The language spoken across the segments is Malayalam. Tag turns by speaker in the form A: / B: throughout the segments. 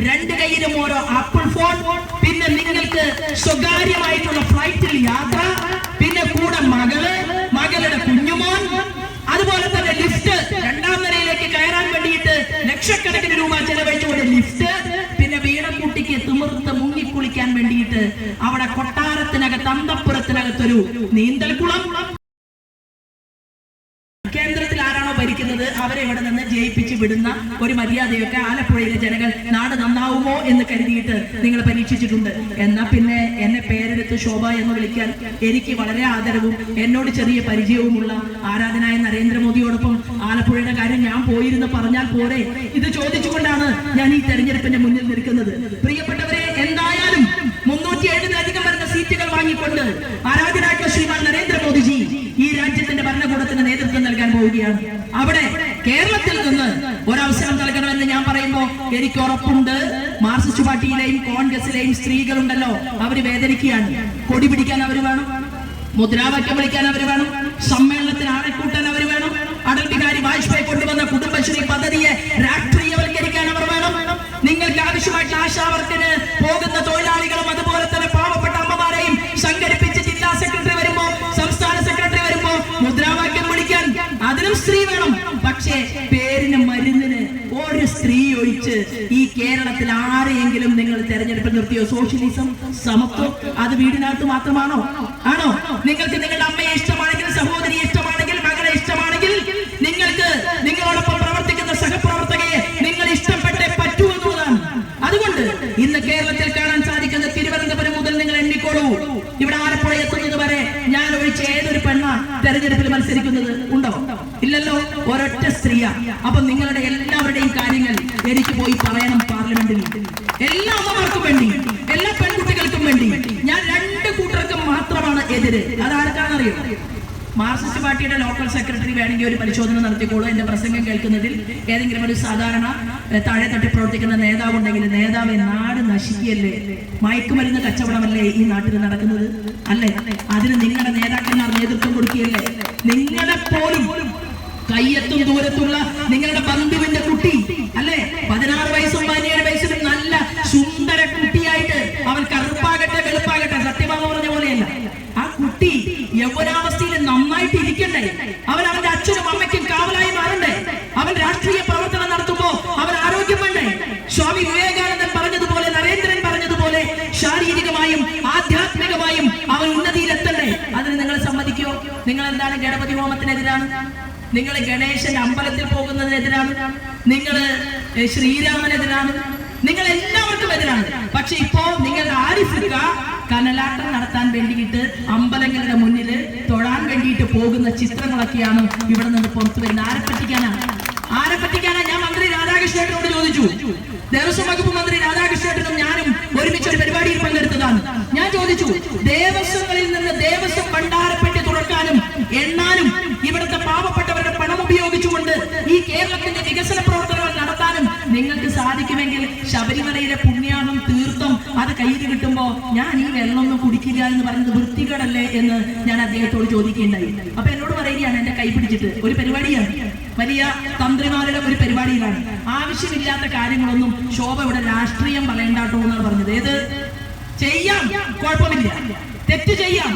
A: 2 കയ്യിലും ഓരോ ആപ്പിൾ ഫോൺ, പിന്നെ നിങ്ങൾക്ക് സ്വകാര്യമായിട്ടുള്ള ഫ്ലൈറ്റിൽ യാത്ര, പിന്നെ കൂടെ മകളുടെ കുഞ്ഞുമോൻ, അതുപോലെ തന്നെ ലിഫ്റ്റ്, 2ാം നിലയിലേക്ക് കയറാൻ വേണ്ടിയിട്ട് ലക്ഷക്കണക്കിന് രൂപ ചെലവഴിച്ചുകൊണ്ട് ലിഫ്റ്റ്, പിന്നെ വീണക്കുട്ടിക്ക് തിമിർത്ത് മുങ്ങിക്കുളിക്കാൻ വേണ്ടിയിട്ട് അവിടെ കൊട്ടാരത്തിനകത്ത് അന്തപ്പുരത്തിനകത്തൊരു നീന്തൽക്കുളം. കേന്ദ്രത്തിൽ ആരാണോ ഭരിക്കുന്നത് അവരെ ഇവിടെ നിന്ന് ജയിപ്പിച്ച് വിടുന്ന ഒരു മര്യാദയൊക്കെ ആലപ്പുഴയിലെ ജനങ്ങൾ നാട് നന്നാവുമോ എന്ന് കരുതിയിട്ട് നിങ്ങൾ പരീക്ഷിച്ചിട്ടുണ്ട്. എന്നാൽ പിന്നെ എന്നെ പേരെടുത്ത് ശോഭ എന്ന് വിളിക്കാൻ എനിക്ക് വളരെ ആദരവും എന്നോട് ചെറിയ പരിചയവുമുള്ള ആരാധനായ നരേന്ദ്രമോദിയോടൊപ്പം ആലപ്പുഴയുടെ കാര്യം ഞാൻ പോയിരുന്ന് പറഞ്ഞാൽ പോരെ? ഇത് ചോദിച്ചുകൊണ്ടാണ് ഞാൻ ഈ തെരഞ്ഞെടുപ്പിന്റെ മുന്നിൽ നിൽക്കുന്നത്. പ്രിയപ്പെട്ടവരെ, എന്തായാലും 307-ലധികം വരുന്ന സീറ്റുകൾ വാങ്ങിക്കൊണ്ട് ആരാധനായ ശ്രീമാൻ നരേന്ദ്രമോദിജി ഈ രാജ്യത്തിന്റെ ഭരണകൂടത്തിന് നേതൃത്വം നൽകാൻ പോവുകയാണ്. അവിടെ കേരളത്തിൽ നിന്ന് ഒരവസരം നൽകണമെന്ന് ഞാൻ പറയുമ്പോൾ എനിക്ക് ഉറപ്പുണ്ട്, മാർക്സിസ്റ്റ് പാർട്ടിയിലെയും കോൺഗ്രസിലെയും സ്ത്രീകളുണ്ടല്ലോ, അവര് വേദനിക്കുകയാണ്. കൊടി പിടിക്കാൻ അവർ വേണം, മുദ്രാവാക്യം വിളിക്കാൻ അവർ വേണം, സമ്മേളനത്തിന് ആളെ കൂട്ടാൻ അവർ വേണം, അടൽ ബിഹാരി വാജ്പേയി കൊണ്ടുവന്ന കുടുംബശ്രീ പദ്ധതിയെ രാഷ്ട്രീയവൽക്കരിക്കാൻ അവർ വേണം. നിങ്ങൾക്ക് ആവശ്യമായിട്ട് ആശാവർക്കിന് പോകുന്ന തൊഴിലാളികളും അതുപോലെ തന്നെ പാവപ്പെട്ട അമ്മമാരെയും സംഘടിപ്പിച്ച് ജില്ലാ സെക്രട്ടറി വരുമ്പോ, സംസ്ഥാന സെക്രട്ടറി വരുമ്പോ മുദ്രാവാക്യം വിളിക്കാൻ അതിനും സ്ത്രീ വേണം. പക്ഷേ പേരിന് മരുന്നിന് ഒരു സ്ത്രീ ഒഴിച്ച് ഈ കേരളത്തിൽ ആരെയെങ്കിലും നിങ്ങൾ തെരഞ്ഞെടുപ്പിൽ നിർത്തിയോ? സോഷ്യലിസം, സമത്വം അത് വീടിനകത്ത് മാത്രമാണോ? ആണോ? നിങ്ങൾക്ക് നിങ്ങളുടെ അമ്മയെ ഇഷ്ടമാണെങ്കിൽ, സഹോദരിയെ ഇഷ്ടമാണെങ്കിൽ, മകളെ ഇഷ്ടമാണെങ്കിൽ, നിങ്ങൾക്ക് നിങ്ങളോടൊപ്പം പ്രവർത്തിക്കുന്ന സഹപ്രവർത്തകയെ നിങ്ങൾ ഇഷ്ടപ്പെട്ടേ പറ്റൂ എന്നുള്ളതാണ്. അതുകൊണ്ട് ഇന്ന് കേരളത്തിൽ കാണാൻ സാധിക്കുന്ന തിരുവനന്തപുരം മുതൽ നിങ്ങൾ എണ്ണിക്കോളൂ, ഇവിടെ ആലപ്പുഴ എത്തുന്നത് വരെ ഞാൻ ഒഴിച്ച് ഏതൊരു പെണ്ണ തെരഞ്ഞെടുപ്പിൽ മത്സരിക്കുന്നത് ഉണ്ടോ? ഇല്ലല്ലോ, ഒരൊറ്റ സ്ത്രീയാ. അപ്പൊ നിങ്ങളുടെ എല്ലാവരുടെയും കാര്യങ്ങൾ എനിക്ക് പോയി പറയണം പാർലമെന്റിൽ. എല്ലാ അമ്മമാർക്കും വേണ്ടി, എല്ലാ പെൺകുട്ടികൾക്കും വേണ്ടി. ഞാൻ 2 കൂട്ടർക്കും മാത്രമാണ് എതിര്. അതാർക്കാണെന്നറിയോ? മാർക്സിസ്റ്റ് പാർട്ടിയുടെ ലോക്കൽ സെക്രട്ടറി വേണമെങ്കിൽ ഒരു പരിശോധന നടത്തിക്കോളൂ. എന്റെ പ്രസംഗം കേൾക്കുന്നതിൽ ഏതെങ്കിലും ഒരു സാധാരണ താഴെ തട്ടി പ്രവർത്തിക്കുന്ന നേതാവ് ഉണ്ടെങ്കിൽ, നേതാവെ നാട് നശിക്കുകയല്ലേ, മയക്കുമരുന്ന് കച്ചവടമല്ലേ ഈ നാട്ടിൽ നടക്കുന്നത് അല്ലേ? അതിന് നിങ്ങളുടെ നേതാക്കന്മാർ നേതൃത്വം കൊടുക്കുകയല്ലേ? നിങ്ങളെ പോലും കയ്യെത്തും ദൂരത്തുള്ള നിങ്ങളുടെ ബന്ധുവിന്റെ കുട്ടി അല്ലെ, 16 വയസ്സും 17 വയസ്സിലും നല്ല സുന്ദര കുട്ടിയായിട്ട്, അവൻ കറുപ്പാകട്ടെ വെളുപ്പാകട്ടെ, സത്യഭാമ പറഞ്ഞ പോലെയല്ല, ആ കുട്ടി യൗവനാവസ്ഥയിൽ നന്നായിട്ട് ഇരിക്കണ്ടേ? അവൻ അവന്റെ അച്ഛനും അമ്മയ്ക്കും കാവലായി മാറണ്ടേ? അവൻ രാഷ്ട്രീയ പ്രവർത്തനം നടത്തുമ്പോ അവൻ ആരോഗ്യം വേണ്ടേ? സ്വാമി വിവേകാനന്ദൻ പറഞ്ഞതുപോലെ, നരേന്ദ്രൻ പറഞ്ഞതുപോലെ ശാരീരികമായും ആധ്യാത്മികമായും അവൻ ഉന്നതിയിലെത്തണ്ടേ? അതിന് നിങ്ങൾ സമ്മതിക്കോ? നിങ്ങൾ എന്താണ് ഗണപതി ഹോമത്തിനെതിരാണ്? നിങ്ങൾ ഗണേശന്റെ അമ്പലത്തിൽ പോകുന്നതിനെതിരാണ്? നിങ്ങൾ ശ്രീരാമനെതിരാണ്? നിങ്ങൾ എല്ലാവർക്കും എതിരാണ്. പക്ഷെ ഇപ്പോ നിങ്ങൾ ആരിഫിക്ക കനലാട്ടം നടത്താൻ വേണ്ടിയിട്ട് അമ്പലങ്ങളുടെ മുന്നിൽ തൊഴാൻ വേണ്ടിയിട്ട് പോകുന്ന ചിത്രങ്ങളൊക്കെയാണ് ഇവിടെ നിന്ന് പുറത്തു വരുന്നത്. ആരെ പറ്റിക്കാനാണ്? ഞാൻ മന്ത്രി രാധാകൃഷ്ണനോട് ചോദിച്ചു. ദേവസ്വം വകുപ്പ് മന്ത്രി രാധാകൃഷ്ണനും ഞാനും ഒരുമിച്ച് ഒരു പരിപാടിയിൽ പങ്കെടുത്തതാണ്. ഞാൻ ചോദിച്ചു, ദേവസ്വങ്ങളിൽ നിന്ന് ദേവസ്വം ഭണ്ഡാരപ്പെട്ടി തുറക്കാനും എണ്ണാനും ഇവിടുത്തെ പാവപ്പെട്ടവരുടെ പണം ഉപയോഗിച്ചുകൊണ്ട് ഈ കേരളത്തിന്റെ വികസന പ്രവർത്തനങ്ങൾ നടത്താനും നിങ്ങൾക്ക് സാധിക്കുമെങ്കിൽ ശബരിമലയിലെ പുണ്യാഹം തീർത്ഥം അത് കയ്യിൽ കിട്ടുമ്പോ ഞാൻ ഈ വെള്ളമൊന്നും കുടിക്കില്ല എന്ന് പറയുന്നത് വൃത്തികേടല്ലേ എന്ന് ഞാൻ അദ്ദേഹത്തോട് ചോദിക്കുകയുണ്ടായി. അപ്പൊ എന്നോട് പറയുകയാണ്, എന്റെ കൈ പിടിച്ചിട്ട്, ഒരു പരിപാടിയാണ്, വലിയ തന്ത്രിമാരുടെ ഒരു പരിപാടിയിലാണ്, ആവശ്യമില്ലാത്ത കാര്യങ്ങളൊന്നും ശോഭ ഇവിടെ രാഷ്ട്രീയം പറയണ്ടാട്ടോ എന്നാണ് പറഞ്ഞത്. ഏത് ചെയ്യാം, കുഴപ്പമില്ല, തെറ്റ് ചെയ്യാം,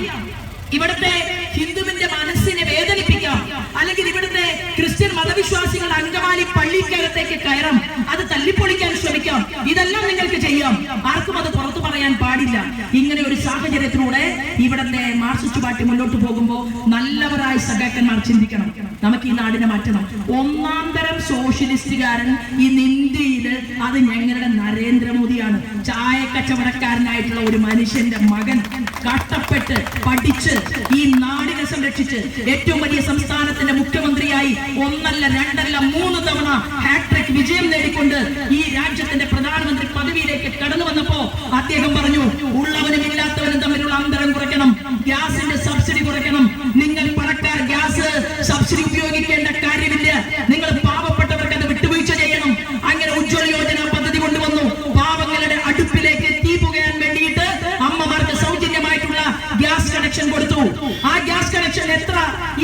A: ഇവിടുത്തെ ഹിന്ദുവിന്റെ മനസ്സിനെ വേദനിപ്പിക്കാം, അല്ലെങ്കിൽ ഇവിടുത്തെ ക്രിസ്ത്യൻ മതവിശ്വാസികളുടെ അങ്കമാലി പള്ളിക്കകത്തേക്ക് കയറാം, അത് തല്ലിപ്പൊളിക്കാൻ ശ്രമിക്കാം, ഇതെല്ലാം നിങ്ങൾക്ക് ചെയ്യാം. ആർക്കും അത് പുറത്തു പറയാൻ പാടില്ല. ഇങ്ങനെ ഒരു സാഹചര്യത്തിലൂടെ ഇവിടുത്തെ മാർക്സിസ്റ്റ് പാർട്ടി മുന്നോട്ട് പോകുമ്പോൾ നല്ലവരായ സഖാക്കന്മാർ ചിന്തിക്കണം, നമുക്ക് ഈ നാടിനെ മാറ്റണം. 1ാം തരം സോഷ്യലിസ്റ്റുകാരൻ ഇന്ന് ഇന്ത്യയില് അത് ഞങ്ങളുടെ നരേന്ദ്രമോദിയാണ്. ചായ കച്ചവടക്കാരനായിട്ടുള്ള ഒരു മനുഷ്യന്റെ മകൻ കഷ്ടപ്പെട്ട് പഠിച്ച് ഈ നാടിനെ സംരക്ഷിച്ച് ഏറ്റവും വലിയ സംസ്ഥാനത്തിന്റെ മുഖ്യമന്ത്രിയായി 1 അല്ല 2 അല്ല 3 തവണ ഹാട്രിക് വിജയം നേടിക്കൊണ്ട് ഈ രാജ്യത്തിന്റെ പ്രധാനമന്ത്രി പദവിയിലേക്ക് കടന്നു വന്നപ്പോ അദ്ദേഹം പറഞ്ഞു, ഉള്ളവനും ഇല്ലാത്തവനും തമ്മിലുള്ള അന്തരം കുറയ്ക്കണം, ഗ്യാസിന്റെ സബ്സിഡി കുറയ്ക്കണം, നിങ്ങൾ പണക്കാർ ഗ്യാസ് സബ്സിഡി ഉപയോഗിക്കേണ്ട കാര്യമില്ല, നിങ്ങൾ പാവപ്പെട്ടവർക്ക് അത് വിട്ടുവീഴ്ച ചെയ്യണം. അങ്ങനെ ഉജ്ജ്വല യോജന പദ്ധതി കൊണ്ടുവന്നു. പാവങ്ങളുടെ അടുപ്പിലേക്ക് തീ പുകയാൻ വേണ്ടിയിട്ട് അമ്മമാർക്ക് സൗജന്യമായിട്ടുള്ള ഗ്യാസ് കണക്ഷൻ കൊടുത്തു. ആ ഗ്യാസ് കണക്ഷൻ എത്ര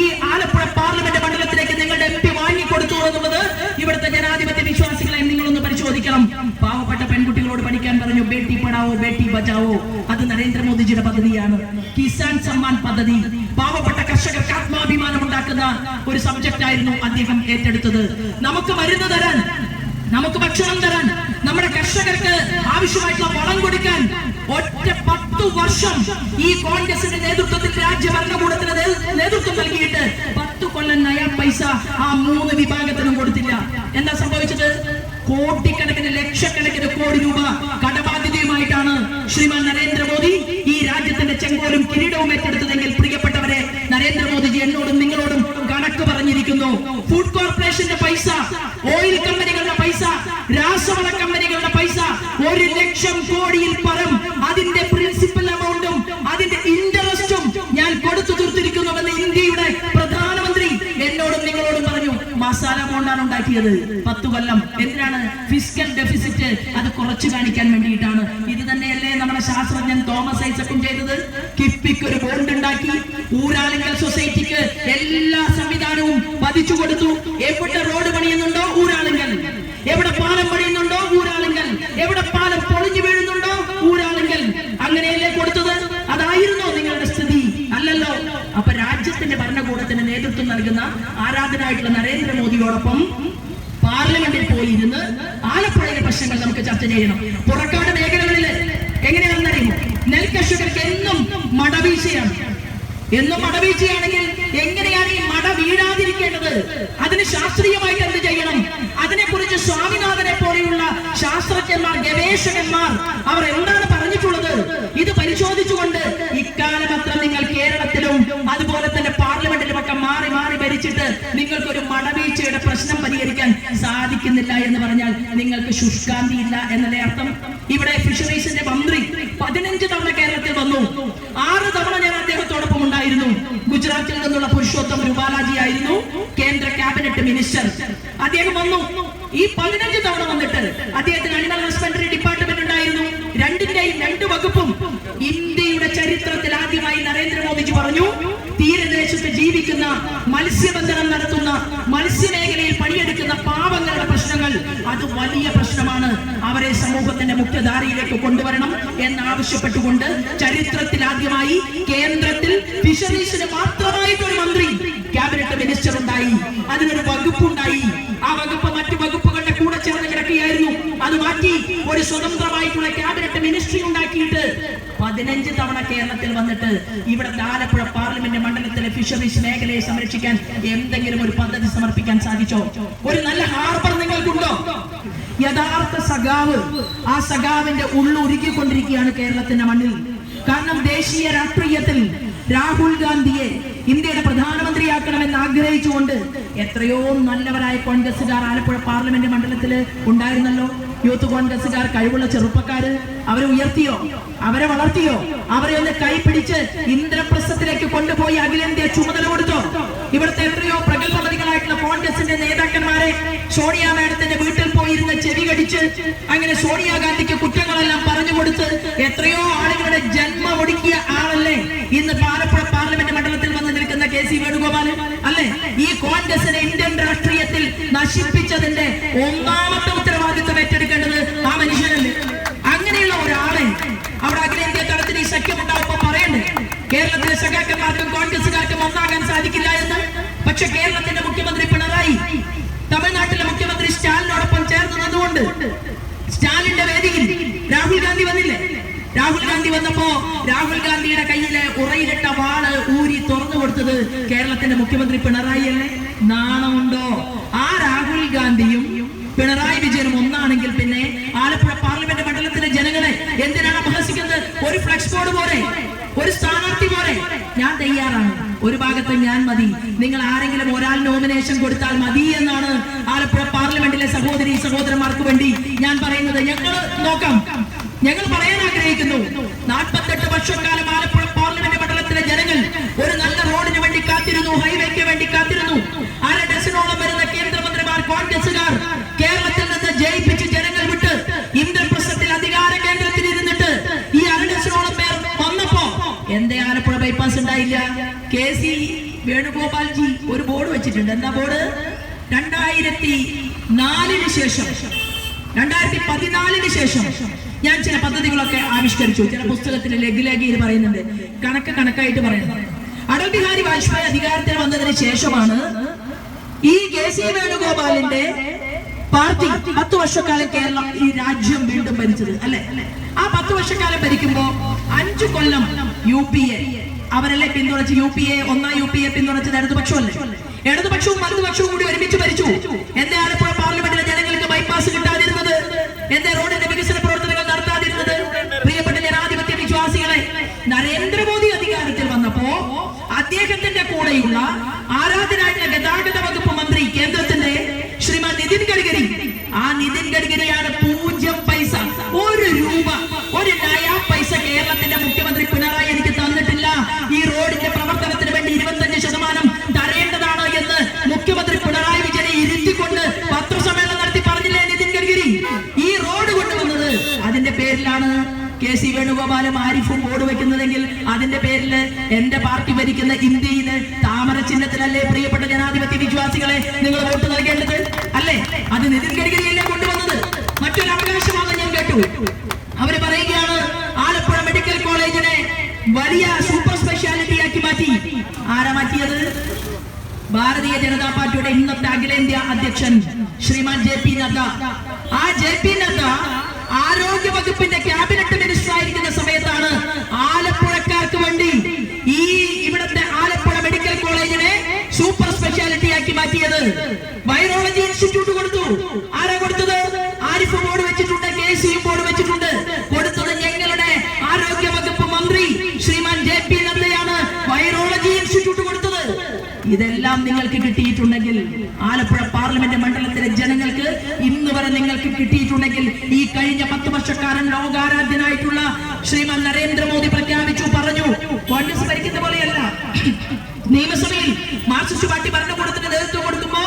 A: ഈ ആലപ്പുഴ പാർലമെന്റ് മണ്ഡലത്തിലേക്ക് നിങ്ങളുടെ MP വാങ്ങിക്കൊടുത്തു എന്നുള്ളത് ഇവിടുത്തെ ജനാധിപത്യ വിശ്വാസികളെ നിങ്ങളൊന്ന് പരിശോധിക്കണം. പാവപ്പെട്ട പെൺകുട്ടി പദ്ധതി പാവപ്പെട്ട കർഷകർക്ക് ആത്മാഭിമാനം ഉണ്ടാക്കുന്ന ഒരു സബ്ജക്റ്റ് ആയിരുന്നു അദ്ദേഹം ഏറ്റെടുത്തത്. നമുക്ക് മരുന്ന് തരാൻ, നമുക്ക് ഭക്ഷണം തരാൻ, നമ്മുടെ കർഷകർക്ക് ആവശ്യമായിട്ടുള്ള വളം കൊടുക്കാൻ ഒറ്റ 10 വർഷം ഈ കോൺഗ്രസിന്റെ നേതൃത്വത്തിൽ രാജ്യ ഭരണകൂടത്തിന് നേതൃത്വം നൽകിയിട്ട് 10 കൊല്ലം നയാ പൈസ ആ 3 വിഭാഗത്തിനും കൊടുത്തില്ല. എന്താ സംഭവിച്ചത്? കോടിക്കണക്കിന് ലക്ഷക്കണക്കിന് കോടി രൂപ കടബാധ്യതയുമായിട്ടാണ് ശ്രീമാൻ നരേന്ദ്രമോദി ഈ രാജ്യത്തിന്റെ ചെങ്കോലും കിരീടവും ഏറ്റെടുത്തതെങ്കിൽ പ്രിയപ്പെട്ടവരെ, നരേന്ദ്രമോദിജി എന്നോടും നിങ്ങളോടും കണക്ക് പറഞ്ഞിരിക്കുന്നു. ഫുഡ് കോർപ്പറേഷന്റെ പൈസ, ഓയിൽ കമ്പനികളുടെ പൈസ, രാസവള കമ്പനികളുടെ പൈസ 1 ലക്ഷം കോടിയിൽ പരം അതിന്റെ പ്രിൻസിപ്പൽ എമൗണ്ടും അതിന്റെ ഇൻട്രസ്റ്റും ഞാൻ കൊടുത്തു തീർത്തിരിക്കുന്നുവെന്ന് ഇന്ത്യയുടെ പ്രധാനമന്ത്രി എന്നോടും നിങ്ങളോടും പറഞ്ഞു. മസാല ബോണ്ടാണ് ഉണ്ടാക്കിയത് 10 കൊല്ലം. എന്തിനാണ്? ഫിസ്ക്കൽ ഡെഫിസിറ്റ് അത് കുറച്ചു കാണിക്കാൻ വേണ്ടിയിട്ടാണ്. ഇത് തന്നെയല്ലേ നമ്മുടെ ശാസ്ത്രജ്ഞൻ തോമസ് ഐസക്കും ചെയ്തത്? കിഫ്ബിക്ക് ഒരു ബോണ്ട് ഉണ്ടാക്കി, ഊരാളുങ്കൽ സൊസൈറ്റിക്ക് എല്ലാ സംവിധാനവും പതിച്ചു കൊടുത്തു. എവിടെ റോഡ് പണിയുന്നുണ്ടോ ഊരാളുങ്കൽ, എവിടെ പാലം പണിയുന്നുണ്ടോ ഊരാളുങ്കൽ, എവിടെ പാലം പൊളിഞ്ഞു വീഴുന്നുണ്ടോ ഊരാളുങ്കൽ. അങ്ങനെയല്ലേ കൊടുത്തത്? അതായിരുന്നോ നിങ്ങളുടെ സ്ഥിതി? അല്ലല്ലോ. അപ്പൊ രാജ്യത്തിന്റെ ഭരണകൂടത്തിന് നേതൃത്വം നൽകുന്ന ആരാധനായിട്ടുള്ള നരേന്ദ്രമോദിയോടൊപ്പം പാർലമെന്റിൽ പോയിരുന്ന് ആലപ്പുഴയിലെ പ്രശ്നങ്ങൾ നമുക്ക് ചർച്ച ചെയ്യണം. പുറക്കാട് മേഖലകളിൽ എങ്ങനെയാണെന്നറിയുമോ? നെൽകർഷകർക്ക് എന്നും മടവീഴ്ചയാണ്. എന്നും മടവീഴ്ചയാണെങ്കിൽ എങ്ങനെയാണ് ഈ മട വീഴാതിരിക്കേണ്ടത്? അതിന് ശാസ്ത്രീയമായിട്ട് എന്ത് ചെയ്യണം? അതിനെക്കുറിച്ച് സ്വാമിനാഥനെ പോലെയുള്ള ശാസ്ത്രജ്ഞന്മാർ, ഗവേഷകന്മാർ അവർ എന്താണ് പറഞ്ഞിട്ടുള്ളത്? ഇത് പരിശോധിച്ചുകൊണ്ട് ഇക്കാലമത്ര നിങ്ങൾ കേരളത്തിലും അതുപോലെ തന്നെ പാർലമെന്റിലും ഒക്കെ മാറി മാറി ഭരിച്ചിട്ട് നിങ്ങൾക്കൊരു മടവീഴ്ചയുടെ പ്രശ്നം പരിഹരിക്കാൻ സാധിക്കുന്നില്ല എന്ന് പറഞ്ഞാൽ നിങ്ങൾക്ക് ശുഷ്കാന്തി ഇല്ല എന്നല്ലേ അർത്ഥം? ഇവിടെ ഫിഷറീസിന്റെ മന്ത്രി 15 തവണ കേരളത്തിൽ വന്നു. 6 തവണ ഞാൻ അദ്ദേഹത്തോടൊപ്പം ഉണ്ടായിരുന്നു. ഗുജറാത്തിൽ നിന്നുള്ള പുരുഷോത്തം രൂപാലാജി ആയിരുന്നു കേന്ദ്ര ക്യാബിനറ്റ് മിനിസ്റ്റർ. അദ്ദേഹം വന്നു. ഈ 15 തവണ വന്നിട്ട് അദ്ദേഹത്തിന് അനിമൽ ഹസ്ബൻഡറി ഡിപ്പാർട്ട്മെന്റ് ഉണ്ടായിരുന്നു. രണ്ടിന്റെയും 2 വകുപ്പും. ഇന്ത്യയുടെ ചരിത്രത്തിൽ ആദ്യമായി നരേന്ദ്രമോദിജി പറഞ്ഞു, തീരദേശത്ത് ജീവിക്കുന്ന, മത്സ്യബന്ധനം നടത്തുന്ന, മത്സ്യമേഖലയിൽ പണിയെടുക്കുന്ന പാവങ്ങളുടെ പ്രശ്നങ്ങൾ അത് വലിയ പ്രശ്നമാണ്. അവരെ സമൂഹത്തിന്റെ മുഖ്യധാരയിലേക്ക് കൊണ്ടുവരണം എന്നാവശ്യപ്പെട്ടുകൊണ്ട് ചരിത്രത്തിൽ ആദ്യമായി കേന്ദ്രത്തിൽ ഫിഷറീസിന് മാത്രമായിട്ട് ഒരു മന്ത്രി, ക്യാബിനറ്റ് മിനിസ്റ്റർ ഉണ്ടായി. അതിനൊരു വകുപ്പുണ്ടായി. ആ വകുപ്പ് മറ്റു വകുപ്പുകളുടെ കൂടെ ചേർന്ന് കിടക്കുകയായിരുന്നു. അത് മാറ്റി ഒരു സ്വതന്ത്രമായിട്ടുള്ള ക്യാബിനറ്റ് മിനിസ്ട്രി ഉണ്ടാക്കിയിട്ട് 15 തവണ കേരളത്തിൽ വന്നിട്ട് ഇവിടെ ആലപ്പുഴ പാർലമെന്റ് മണ്ഡലത്തിലെ ഫിഷറീസ് മേഖലയെ സംരക്ഷിക്കാൻ എന്തെങ്കിലും ഒരു പദ്ധതി സമർപ്പിക്കാൻ സാധിച്ചോ? ഒരു നല്ല ഹാർബർ നിങ്ങൾക്കുണ്ടോ? യഥാർത്ഥ സഖാവ്, ആ സഖാവിന്റെ ഉള്ളുരുക്കിക്കൊണ്ടിരിക്കുകയാണ് കേരളത്തിന്റെ മണ്ണിൽ. കാരണം ദേശീയ രാഷ്ട്രീയത്തിൽ രാഹുൽ ഗാന്ധിയെ ഇന്ത്യയുടെ പ്രധാനമന്ത്രിയാക്കണമെന്ന് ആഗ്രഹിച്ചുകൊണ്ട് എത്രയോ നല്ലവരായ കോൺഗ്രസുകാർ ആലപ്പുഴ പാർലമെന്റ് മണ്ഡലത്തിൽ ഉണ്ടായിരുന്നല്ലോ. യൂത്ത് കോൺഗ്രസുകാർ, കഴിവുള്ള ചെറുപ്പക്കാര്. അവരെ ഉയർത്തിയോ? അവരെ വളർത്തിയോ? അവരെ ഒന്ന് കൈപിടിച്ച് ഇന്ദ്രപ്രസ്ഥത്തിലേക്ക് കൊണ്ടുപോയി അഖിലേന്ത്യാ ചുമതല കൊടുത്തോ? ഇവിടുത്തെ എത്രയോ പ്രഗത്ഭമതികളായിട്ടുള്ള കോൺഗ്രസിന്റെ നേതാക്കന്മാരെ സോണിയ മാഡത്തിന്റെ വീട്ടിൽ പോയിരുന്ന് ചെവി കടിച്ച് അങ്ങനെ സോണിയാഗാന്ധിക്ക് കുറ്റങ്ങളെല്ലാം പറഞ്ഞു കൊടുത്ത് എത്രയോ ആളുകളുടെ ജന്മം ഒടുക്കിയ ആളല്ലേ ഇന്ന് ആലപ്പുഴ പാർലമെന്റ് മണ്ഡലത്തിൽ വന്ന് നിൽക്കുന്ന കെ സി വേണുഗോപാല് അല്ലേ? ഈ കോൺഗ്രസിനെ ഇന്ത്യൻ രാഷ്ട്രീയത്തിൽ നശിപ്പിച്ചതിന്റെ ഒന്നാമത്തെ ഉത്തരവാദിത്വം ഏറ്റെടുക്കേണ്ടത് ആ മനുഷ്യനല്ലേ? അങ്ങനെയുള്ള ഒരാളെ അവിടെ അഖിലേന്ത്യാ തലത്തിൽ ഈ സഖ്യം ഉണ്ടാവുമ്പോൾ പറയണ്ടേ കേരളത്തിലെ സഖാക്കന്മാർക്കും കോൺഗ്രസുകാർക്കും ഒന്നാകാൻ സാധിക്കില്ല എന്ന്? പക്ഷെ കേരളത്തിന്റെ മുഖ്യമന്ത്രി പിണറായി തമിഴ്നാട്ടിലെ മുഖ്യമന്ത്രി സ്റ്റാലിനോടൊപ്പം ചേർന്ന് നിന്നുകൊണ്ട് സ്റ്റാലിന്റെ വേദിയിൽ രാഹുൽ ഗാന്ധി വന്നില്ലേ? രാഹുൽ ഗാന്ധി വന്നപ്പോ രാഹുൽ ഗാന്ധിയുടെ കയ്യിലെ ഉറയിലിട്ട വാള് ഊരി തുറന്നു കൊടുത്തത് കേരളത്തിന്റെ മുഖ്യമന്ത്രി പിണറായി അല്ലേ? നാണമുണ്ടോ? ആ രാഹുൽ ഗാന്ധിയും പിണറായി വിജയനും ഒന്നാണെങ്കിൽ പിന്നെ ആലപ്പുഴ പാർലമെന്റ് മണ്ഡലത്തിലെ ജനങ്ങളെ എന്തിനാണ് അപഹസിക്കുന്നത്? ഒരു ഫ്ലക്സ് ബോർഡ് പോലെ, ഒരു സ്ഥാനാർത്ഥി പോലെ ഞാൻ തയ്യാറാണ്. ഒരു ഭാഗത്ത് ഞാൻ മതി, നിങ്ങൾ ആരെങ്കിലും ഒരാൾ നോമിനേഷൻ കൊടുത്താൽ മതി എന്നാണ് ആലപ്പുഴ പാർലമെന്റിലെ സഹോദരി സഹോദരന്മാർക്ക് വേണ്ടി ഞാൻ പറയുന്നത്. ഞങ്ങൾ നോക്കാം. ഞങ്ങൾ പറയാൻ ആഗ്രഹിക്കുന്നു, 48 വർഷക്കാലം ആലപ്പുഴ പാർലമെന്റ് മണ്ഡലത്തിലെ ജനങ്ങൾ ഒരു നല്ല റോഡിന് വേണ്ടി കാത്തിരുന്നു, ഹൈവേക്ക് വേണ്ടി കാത്തിരുന്നു. 1/2 ഡസനോളം വരുന്ന കേന്ദ്രമന്ത്രിമാർ കോൺഗ്രസുകാർ കേരളത്തിൽ നിന്ന് ജയിപ്പിച്ച് ജനങ്ങൾ വിട്ട് ഇന്ദ്രപ്രസ്ഥത്തിൽ അധികാര കേന്ദ്രത്തിൽ ഇരുന്നിട്ട് ഈ 1/2 ഡസനോളം പേർ വന്നപ്പോ എന്തേ ആലപ്പുഴ ബൈപ്പാസ് ഉണ്ടായില്ല? കെ സി വേണുഗോപാൽജി ഒരു ബോർഡ് വെച്ചിട്ടുണ്ട്. എന്താ ബോർഡ്? 2004 ശേഷം 2014 ശേഷം ഞാൻ ചില പദ്ധതികളൊക്കെ ആവിഷ്കരിച്ചു. ചില പുസ്തകത്തിൽ ലഘുലേഖയിൽ പറയുന്നുണ്ട്. കണക്കായിട്ട് പറയുന്നത് അടൽ ബിഹാരി വാജ്പേയി അധികാരത്തിൽ വന്നതിന് ശേഷമാണ് ഈ കെ.സി. വേണുഗോപാലിന്റെ പാർട്ടി 10 വർഷക്കാലം കേരളം ഈ രാജ്യം വീണ്ടും ഭരിച്ചത്, അല്ലെ? ആ 10 വർഷക്കാലം ഭരിക്കുമ്പോ 5 കൊല്ലം UPA അവരല്ലേ പിന്തുണച്ച്. ഒന്നാം UPA പിന്തുണച്ചത് ഇടതുപക്ഷമല്ലേ? ഇടതുപക്ഷവും വലതുപക്ഷവും കൂടി ഒരുമിച്ച് ഭരിച്ചു. എന്റെ ആലപ്പുഴ പാർലമെന്റിലെ ജനങ്ങൾക്ക് ബൈപ്പാസ് കിട്ടാതിരുന്നത്? എന്റെ റോഡിന്റെ വികസന പ്രവർത്തനങ്ങൾ നടത്താതിരുന്നത്? പ്രിയപ്പെട്ട ജനാധിപത്യ വിശ്വാസികളെ, നരേന്ദ്രമോദി അധികാരത്തിൽ വന്നപ്പോ അദ്ദേഹത്തിന്റെ കൂടെയുള്ള ആരാധനായിട്ടുള്ള ഗതാഗത വകുപ്പ് മന്ത്രി കേന്ദ്രത്തിന്റെ ശ്രീമാൻ നിതിൻ ഗഡ്കരി, ആ നിതിൻ ഗഡ്കരിയാണ് 0 പൈസ, 1 രൂപ, 1 നയാ പൈസ കേരളത്തിന്റെ മുഖ്യമന്ത്രി പിണറായി എനിക്ക് തന്നിട്ടില്ല. ഈ റോഡിന്റെ പ്രവർത്തനത്തിന് വേണ്ടി 25% തരേണ്ടതാണ് എന്ന് മുഖ്യമന്ത്രി പിണറായി വിജയനെ ഇരുത്തിക്കൊണ്ട് പത്രസമ്മേളനം നടത്തി പറഞ്ഞില്ലേ നിതിൻ ഗഡ്കരി? ഈ റോഡ് കൊണ്ടുവന്നത് അതിന്റെ പേരിലാണ്. കെ.സി. വേണുഗോപാലും ആരിഫും ബോർഡ് വെക്കുന്നതെങ്കിൽ അതിന്റെ പേരിൽ എന്റെ പാർട്ടി ഭരിക്കുന്ന ഇന്ത്യയില് താമര ചിഹ്നത്തിലല്ലേ പ്രിയപ്പെട്ട ജനാധിപത്യ വിശ്വാസികളെ നിങ്ങൾ വോട്ട് നൽകേണ്ടത്, അല്ലേ? അത് നിതിൻ ഗഡ്കരിയല്ലേ കൊണ്ടുവന്നത്. മറ്റൊരു അവകാശമാണ് ഞാൻ കേട്ടു. അവര് പറയുകയാണ് ആലപ്പുഴ മെഡിക്കൽ കോളേജിനെ വലിയ സൂപ്പർ സ്പെഷ്യാലിറ്റി ആക്കി മാറ്റി. ആരാ മാറ്റിയത്? ഭാരതീയ ജനതാ പാർട്ടിയുടെ ഇന്നത്തെ അഖിലേന്ത്യാ അധ്യക്ഷൻ ശ്രീമാൻ JP നദ്ദ. ആ JP നദ്ദ ആരോഗ്യ വകുപ്പിന്റെ ക്യാബിനറ്റ് മിനിസ്റ്റർ ആയിരിക്കുന്ന സമയത്താണ് ആലപ്പുഴക്കാർക്ക് വേണ്ടി ഈ ഇവിടുത്തെ ആലപ്പുഴ മെഡിക്കൽ കോളേജിനെ സൂപ്പർ സ്പെഷ്യാലിറ്റി ആക്കി മാറ്റിയത്. വൈറോളജി ഇൻസ്റ്റിറ്റ്യൂട്ട് കൊടുത്തു. ആരാ കൊടുത്തത്? ആരിഫ് ബോർഡ് വെച്ചിട്ടുണ്ട്, KC ബോർഡ് വെച്ചിട്ടുണ്ട്. കൊടുത്തത് ഞങ്ങളുടെ ആരോഗ്യ വകുപ്പ് മന്ത്രി ശ്രീമാൻ JP നദ്ദയാണ് വൈറോളജി ഇൻസ്റ്റിറ്റ്യൂട്ട് കൊടുത്തത്. ഇതെല്ലാം നിങ്ങൾക്ക് കിട്ടിയിട്ടുണ്ടെങ്കിൽ, ആലപ്പുഴ പാർലമെന്റ് മണ്ഡലത്തിലെ ജനങ്ങൾക്ക് ഇന്ന് വരെ നിങ്ങൾക്ക് കിട്ടിയിട്ടുണ്ടെങ്കിൽ, ഈ കഴിഞ്ഞ 10 വർഷക്കാലം ലോകാരാധ്യനായിട്ടുള്ള ശ്രീമാൻ നരേന്ദ്രമോദി പ്രഖ്യാപിച്ചു, പറഞ്ഞു, കോൺഗ്രസ് ഭരിക്കുന്ന പോലെയല്ല. നിയമസഭയിൽ മാർക്സിസ്റ്റ് പാർട്ടി ഭരണകൂടത്തിന് നേതൃത്വം കൊടുക്കുമ്പോ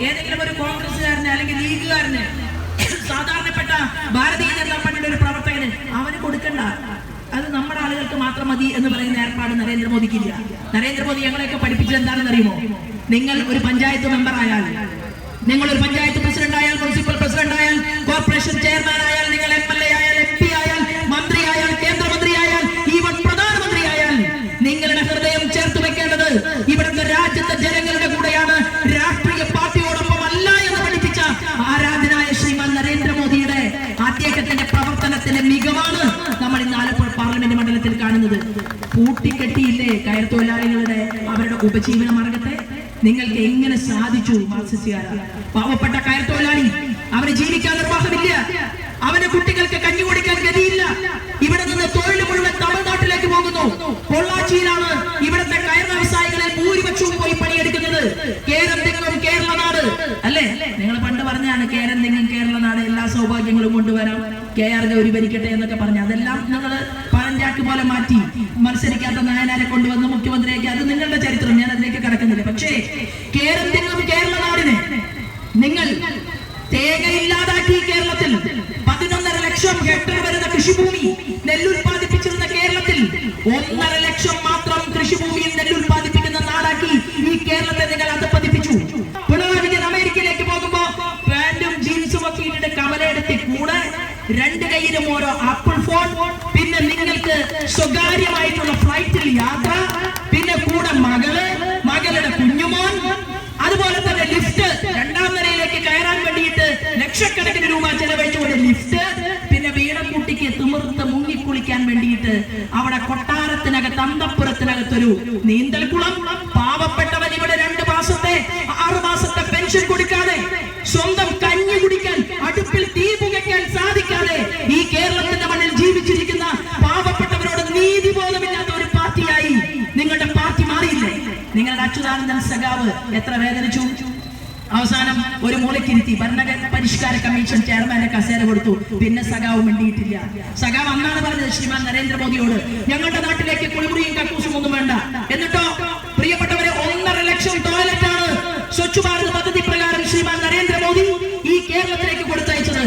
A: ഏതെങ്കിലും ഒരു കോൺഗ്രസ്സുകാരന് അല്ലെങ്കിൽ ലീഗുകാരന്, സാധാരണപ്പെട്ട ഭാരതീയ ജനതാ പാർട്ടിയുടെ ഒരു പ്രവർത്തകന് അവന് കൊടുക്കണ്ട, അത് നമ്മുടെ ആളുകൾക്ക് മാത്രം മതി എന്ന് പറയുന്ന ഏർപ്പാട് നരേന്ദ്രമോദിക്കില്ല. നരേന്ദ്രമോദി ഞങ്ങളെയൊക്കെ പഠിപ്പിച്ചത് എന്താണെന്ന് അറിയുമോ? നിങ്ങൾ ഒരു പഞ്ചായത്ത് മെമ്പർ ആയാൽ, നിങ്ങൾ ഒരു പഞ്ചായത്ത് പ്രസിഡന്റ് ആയാൽ, മുനിസിപ്പൽ പ്രസിഡന്റ് ആയാൽ, കോർപ്പറേഷൻ ചെയർമാൻ ആയാൽ, നിങ്ങൾ MLA ആയാൽ, MP ആയാൽ, മന്ത്രി ആയാൽ, കേന്ദ്രമന്ത്രി ആയാൽ, ഈവൻ പ്രധാനമന്ത്രി ആയാൽ, നിങ്ങളുടെ ഹൃദയം ചേർത്ത് വെക്കേണ്ടത് ഇവിടുത്തെ രാജ്യത്തെ ജനങ്ങളുടെ കൂടെയാണ്, രാഷ്ട്രീയ പാർട്ടിയോടൊപ്പം അല്ല എന്ന് പഠിപ്പിച്ച ആരാധനായ ശ്രീമാൻ നരേന്ദ്രമോദിയുടെ അദ്ദേഹത്തിന്റെ പ്രവർത്തനത്തിന്റെ മികവാണ് നമ്മൾ ഇന്ന് ആലപ്പുഴ പാർലമെന്റ് മണ്ഡലത്തിൽ കാണുന്നത്. പൂട്ടിക്കെട്ടിയില്ലേ കയർ തൊഴിലാളികളുടെ അവരുടെ ഉപജീവന മാർഗത്തെ? നിങ്ങൾക്ക് എങ്ങനെ സാധിച്ചു? മാർക്സിസ്റ്റുകാരാണ് പാവപ്പെട്ട കയർ തൊഴിലാളി, അവന് ജീവിക്കാൻ നിർവാഹമില്ല, അവന് കുട്ടികൾക്ക് കഞ്ഞി കൊടുക്കാൻ ഗതിയില്ല. ഇവിടെ നിന്ന് തൊഴിൽ മുഴുവൻ തമിഴ്നാട്ടിലേക്ക് പോകുന്നു. പൊള്ളാച്ചിയിലാണ് ഇവിടുത്തെ കയർ വ്യവസായികളിൽ ഭൂരിപക്ഷവും പോയി പണിയെടുക്കുന്നത്. കേരം തെങ്ങും കേരള നാട്, അല്ലേ? നിങ്ങൾ പണ്ട് പറഞ്ഞാണ് കേരം തെങ്ങും കേരള നാട്, എല്ലാ സൗഭാഗ്യങ്ങളും കൊണ്ടുവരാം, KR ഗൗരി ഭരിക്കട്ടെ എന്നൊക്കെ പറഞ്ഞു. അതെല്ലാം നിങ്ങൾ പഴഞ്ചാക്ക് പോലെ മാറ്റി മത്സരിക്കാത്ത നായനാരെ കൊണ്ടുവന്ന് മുഖ്യമന്ത്രിയാക്കി. അത് നിങ്ങളുടെ ചരിത്രം, ഞാൻ അതിലേക്ക് കടക്കുന്നില്ല. പക്ഷേ കേരം തെങ്ങും കേരള നാടിനെ നിങ്ങൾ തേങ്ങയില്ലാതാക്കി. കേരളത്തിൽ 11.5 ലക്ഷം ഹെക്ടർ വരുന്ന കൃഷിഭൂമി നെല്ലുൽപാദിപ്പിച്ചിരുന്ന കേരളത്തിൽ 1.5 ലക്ഷം മാത്രം കൃഷിഭൂമിയിൽ നെല്ലുൽപാദിപ്പിക്കുന്ന നാടാക്കി ഈ കേരളത്തെ നിങ്ങൾ അധപ്പതിപ്പിച്ചു. പിണറായി വിജയൻ അമേരിക്കയിലേക്ക് പോകുമ്പോ പാന്റും ജീൻസും ഒക്കെ ഇട്ടിട്ട് കമലയെടുത്തി കൂടെ 2 കൈയിലും ഓരോ ആപ്പിൾ ഫോൺ, പിന്നെ നിങ്ങൾക്ക് സ്വകാര്യമായിട്ടുള്ള ഫ്ലൈറ്റിൽ യാത്ര, പിന്നെ കൂടെ മകളുടെ കുഞ്ഞുമോൻ, അതുപോലെ തന്നെ ലിഫ്റ്റ്, 2ാം നിലയിലേക്ക് കയറാൻ വേണ്ടിയിട്ട് ലക്ഷക്കണക്കിന് രൂപ ചെലവഴിച്ചുകൊണ്ട് ലിഫ്റ്റ്, പിന്നെ വീണക്കുട്ടിക്ക് തിമിർത്ത് മുങ്ങിക്കുളിക്കാൻ വേണ്ടിയിട്ട് അവിടെ കൊട്ടാരത്തിനകത്ത് അന്തപ്പുരത്തിനകത്തൊരു നീന്തൽക്കുളം. പാവപ്പെട്ടവൻ ഇവിടെ 2 മാസത്തെ 6 മാസത്തെ പെൻഷൻ കൊടുക്കാതെ, സ്വന്തം കഞ്ഞി കുടിക്കാൻ അടുപ്പിൽ തീ പുകയ്ക്കാൻ സാധിക്കാതെ ഈ കേരളത്തിന്റെ മണ്ണിൽ ജീവിച്ചിരിക്കുന്ന പാവപ്പെട്ടവരോട് നീതിബോധമില്ലാത്ത ഒരു പാർട്ടിയായി നിങ്ങളുടെ പാർട്ടി മാറിയില്ലേ? നിങ്ങളുടെ അച്യുതാനന്ദൻ സഖാവ് എത്ര വേദനിച്ചു. അവസാനം ഒരു മൂലക്കിരുത്തി ഭരണ പരിഷ്കാര കമ്മീഷൻ ചെയർമാനെ കസേര കൊടുത്തു. പിന്നെ സഖാവ് മിണ്ടിയിട്ടില്ല. സഖാവ് അന്നാണ് പറഞ്ഞത് ശ്രീമാൻ നരേന്ദ്രമോദിയോട്, ഞങ്ങളുടെ നാട്ടിലേക്ക് കുളിമുറിയും കക്കൂസും ഒന്നും വേണ്ട. എന്നിട്ടോ പ്രിയപ്പെട്ടവരെ, 1.5 ലക്ഷം ടോയ്ലറ്റാണ് സ്വച്ഛ് ഭാരത് പദ്ധതി പ്രകാരം ശ്രീമാൻ നരേന്ദ്രമോദി ഈ കേരളത്തിലേക്ക് കൊടുത്തയച്ചത്.